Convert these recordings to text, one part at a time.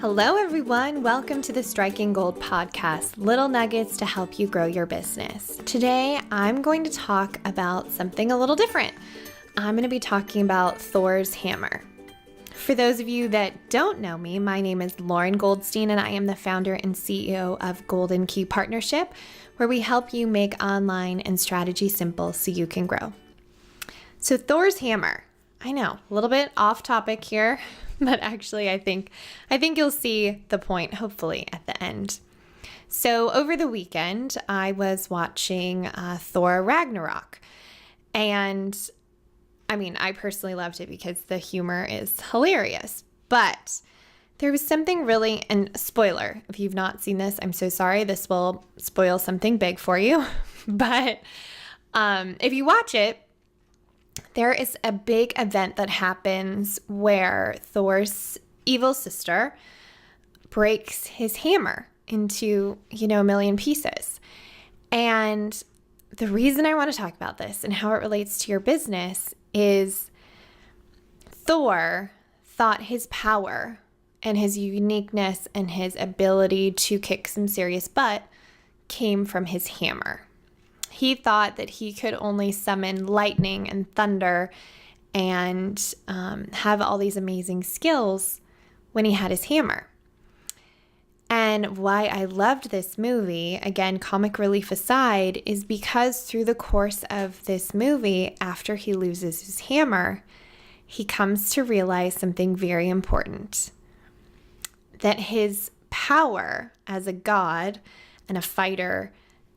Hello, everyone. Welcome to the Striking Gold podcast, little nuggets to help you grow your business. Today, I'm going to talk about something a little different. I'm going to be talking about Thor's hammer. For those of you that don't know me, my name is Lauren Goldstein, and I am the founder and CEO of Golden Key Partnership, where we help you make online and strategy simple so you can grow. So Thor's hammer. I know, a little bit off topic here, but actually I think you'll see the point, hopefully, at the end. So over the weekend, I was watching Thor Ragnarok, and I personally loved it because the humor is hilarious, but there was something really, and spoiler, if you've not seen this, I'm so sorry, this will spoil something big for you, but if you watch it, there is a big event that happens where Thor's evil sister breaks his hammer into, a million pieces. And the reason I want to talk about this and how it relates to your business is Thor thought his power and his uniqueness and his ability to kick some serious butt came from his hammer. He thought that he could only summon lightning and thunder and have all these amazing skills when he had his hammer. And why I loved this movie, again, comic relief aside, is because through the course of this movie, after he loses his hammer, he comes to realize something very important. That his power as a god and a fighter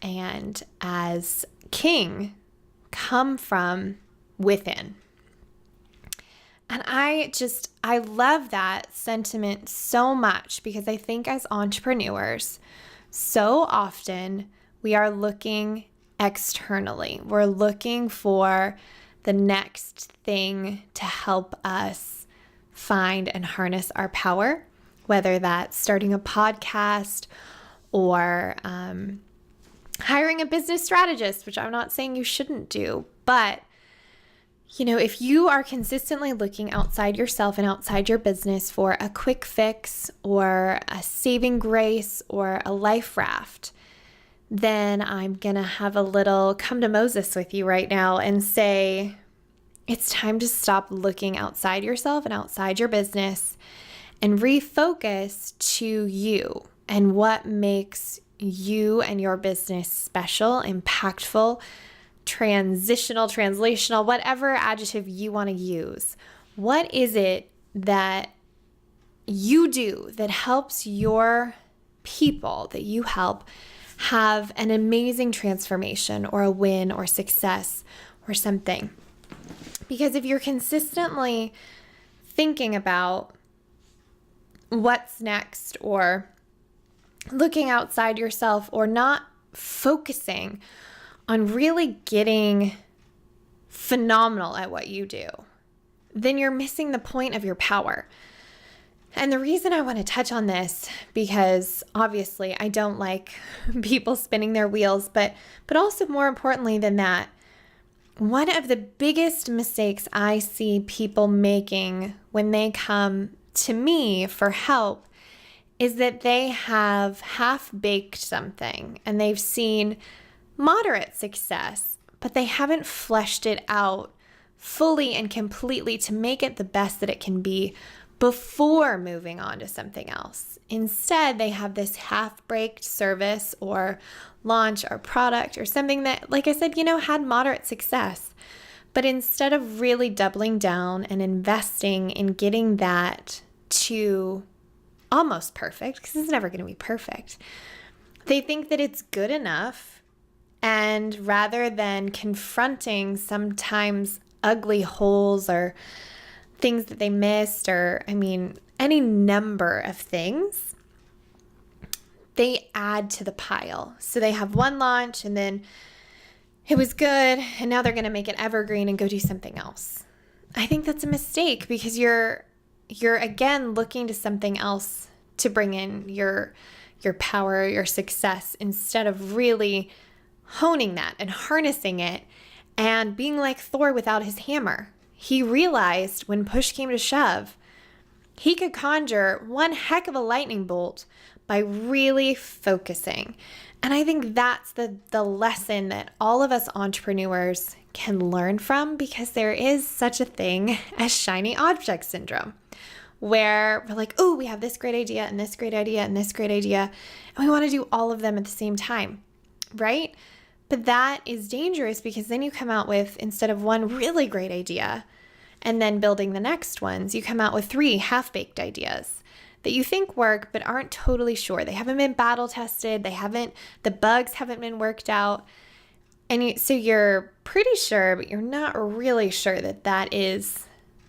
and as king come from within. And I love that sentiment so much because I think as entrepreneurs, so often we are looking externally. We're looking for the next thing to help us find and harness our power, whether that's starting a podcast or hiring a business strategist, which I'm not saying you shouldn't do, but if you are consistently looking outside yourself and outside your business for a quick fix or a saving grace or a life raft, then I'm going to have a little come to Moses with you right now and say, it's time to stop looking outside yourself and outside your business and refocus to you and what makes you and your business special, impactful, translational, whatever adjective you want to use. What is it that you do that helps your people, that you help have an amazing transformation or a win or success or something? Because if you're consistently thinking about what's next or looking outside yourself or not focusing on really getting phenomenal at what you do, then you're missing the point of your power. And the reason I want to touch on this, because obviously I don't like people spinning their wheels, but also more importantly than that, one of the biggest mistakes I see people making when they come to me for help is that they have half-baked something and they've seen moderate success, but they haven't fleshed it out fully and completely to make it the best that it can be before moving on to something else. Instead, they have this half-baked service or launch or product or something that, like I said, had moderate success. But instead of really doubling down and investing in getting that to almost perfect, because it's never going to be perfect, they think that it's good enough, and rather than confronting sometimes ugly holes or things that they missed or any number of things, they add to the pile. So they have one launch and then it was good and now they're going to make it evergreen and go do something else. I think that's a mistake because you're again looking to something else to bring in your power, your success, instead of really honing that and harnessing it and being like Thor without his hammer. He realized when push came to shove He could conjure one heck of a lightning bolt by really focusing. And I think that's the lesson that all of us entrepreneurs can learn from, because there is such a thing as shiny object syndrome, where we're like, oh, we have this great idea and this great idea and this great idea, and we want to do all of them at the same time, right? But that is dangerous, because then you come out with, instead of one really great idea and then building the next ones, you come out with 3 half-baked ideas that you think work but aren't totally sure. They haven't been battle tested. The bugs haven't been worked out. And so you're pretty sure, but you're not really sure that that is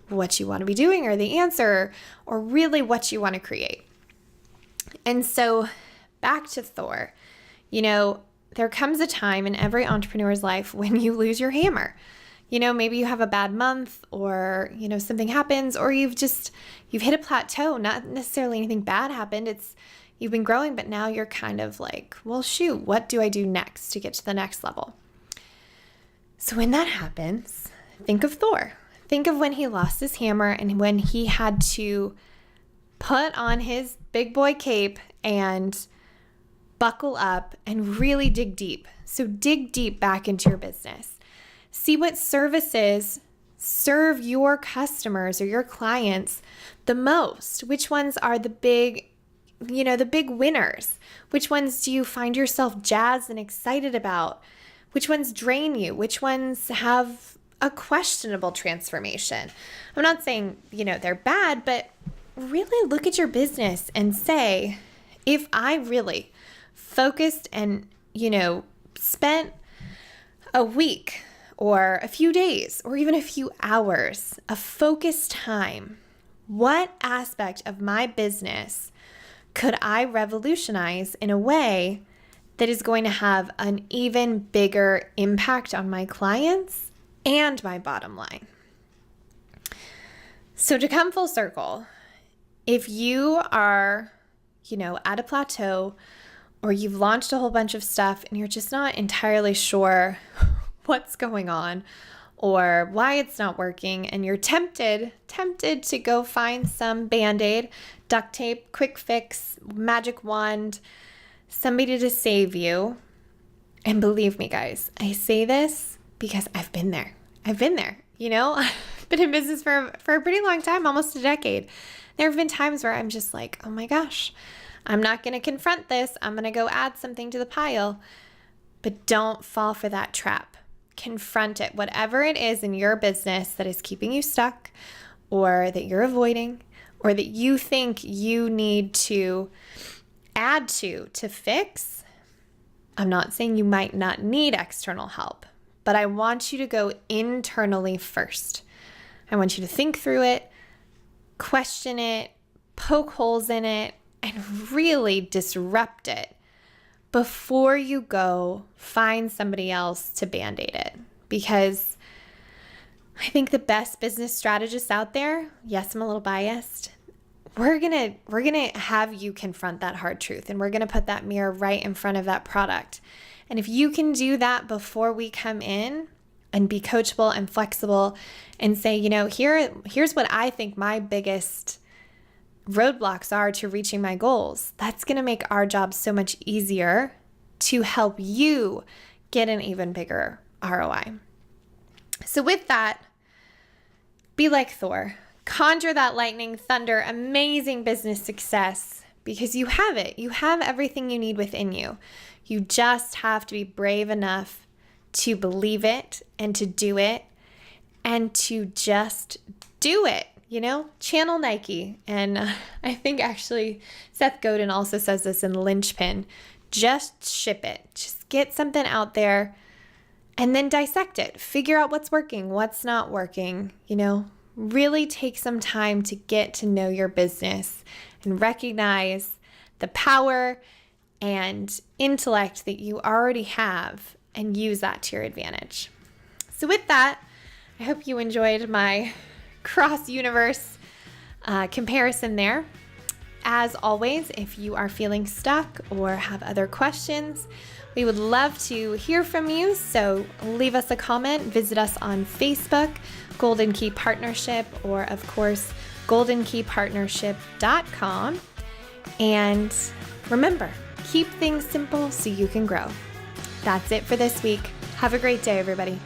what you want to be doing, or the answer, or really what you want to create. And so back to Thor, there comes a time in every entrepreneur's life when you lose your hammer. Maybe you have a bad month, or, something happens, or you've hit a plateau. Not necessarily anything bad happened. You've been growing, but now you're kind of like, well, shoot, what do I do next to get to the next level? So when that happens, think of Thor. Think of when he lost his hammer and when he had to put on his big boy cape and buckle up and really dig deep. So dig deep back into your business. See what services serve your customers or your clients the most. Which ones are the big winners? Which ones do you find yourself jazzed and excited about? Which ones drain you? Which ones have a questionable transformation? I'm not saying, they're bad, but really look at your business and say, if I really focused and, spent a week or a few days or even a few hours of focused time, what aspect of my business could I revolutionize in a way that is going to have an even bigger impact on my clients and my bottom line? So to come full circle, if you are, at a plateau, or you've launched a whole bunch of stuff and you're just not entirely sure what's going on or why it's not working, and you're tempted to go find some Band-Aid, duct tape, quick fix, magic wand, somebody to save you. And believe me, guys, I say this because I've been there. I've been in business for a pretty long time, almost a decade. There have been times where I'm just like, oh my gosh, I'm not going to confront this. I'm going to go add something to the pile. But don't fall for that trap. Confront it. Whatever it is in your business that is keeping you stuck, or that you're avoiding, or that you think you need to add to fix. I'm not saying you might not need external help, but I want you to go internally first. I want you to think through it, question it, poke holes in it, and really disrupt it before you go find somebody else to Band-Aid it. Because I think the best business strategists out there, yes, I'm a little biased, we're gonna have you confront that hard truth, and we're gonna put that mirror right in front of that product. And if you can do that before we come in and be coachable and flexible and say, here's what I think my biggest roadblocks are to reaching my goals, that's going to make our job so much easier to help you get an even bigger ROI. So with that, be like Thor. Conjure that lightning, thunder, amazing business success, because you have it. You have everything you need within you. You just have to be brave enough to believe it and to do it, and to just do it. Channel Nike. And I think actually Seth Godin also says this in Linchpin. Just ship it. Just get something out there and then dissect it. Figure out what's working, what's not working. Really take some time to get to know your business and recognize the power and intellect that you already have and use that to your advantage. So with that, I hope you enjoyed my cross-universe comparison there. As always, if you are feeling stuck or have other questions, we would love to hear from you. So leave us a comment, visit us on Facebook, Golden Key Partnership, or of course, goldenkeypartnership.com. And remember, keep things simple so you can grow. That's it for this week. Have a great day, everybody.